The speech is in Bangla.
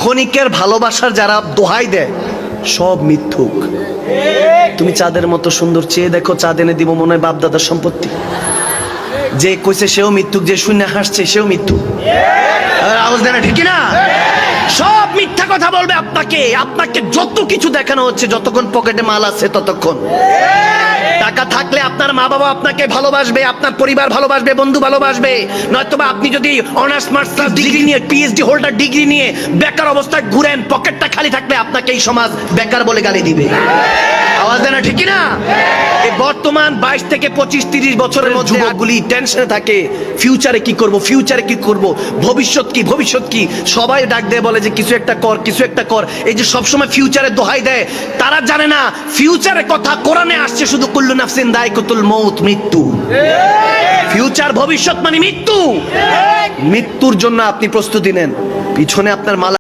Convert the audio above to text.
ক্ষণিকের ভালোবাসার যারা দোহাই দেয় সব মিথ্যুক। তুমি চাঁদের মতো সুন্দর, চেয়ে দেখো চাঁদ এনে দিব, মনে হয় বাপ দাদার সম্পত্তি। যে কইছে সেও মিথ্যুক, যে শূন্য হাসছে সেও মিথ্যুক। আওয়াজ দেয় না, ঠিক না? সব মিথ্যা কথা বলবে আপনাকে। আপনাকে যত কিছু দেখানো হচ্ছে, যতক্ষণ পকেটে মাল আছে ততক্ষণ। টাকা থাকলে আপনার মা বাবা আপনাকে ভালোবাসবে, আপনার পরিবার ভালোবাসবে, বন্ধু ভালোবাসবে। নয়তোবা আপনি যদি অনার্স মাস্টার্স ডিগ্রি নিয়ে, পিএইচডি হোল্ডার ডিগ্রি নিয়ে বেকার অবস্থায় ঘুরেন, পকেটটা খালি থাকলে আপনাকে এই সমাজ বেকার বলে গালি দিবে। আওয়াজ দেয় না, ঠিক না? এই বর্তমান 22 থেকে 25-30 বছরের মধ্যে যুবকগুলি টেনশনে থাকে, ফিউচারে কি করব, ফিউচারে কি করব, ভবিষ্যৎ কি, ভবিষ্যৎ কি। সবাই ডাক দেয়, বলে যে কিছু একটা কর, কিছু একটা কর। এই যে সবসময় ফিউচারের দোহাই দেয়, তারা জানে না ফিউচারের কথা কোরআনে আসছে শুধু কুল্লু নাফসিন যায়কাতুল মউত, মৃত্যু। ফিউচার, ভবিষ্যৎ মানে মৃত্যু। মৃত্যুর জন্য আপনি প্রস্তুতি নেন। পিছনে আপনার মালা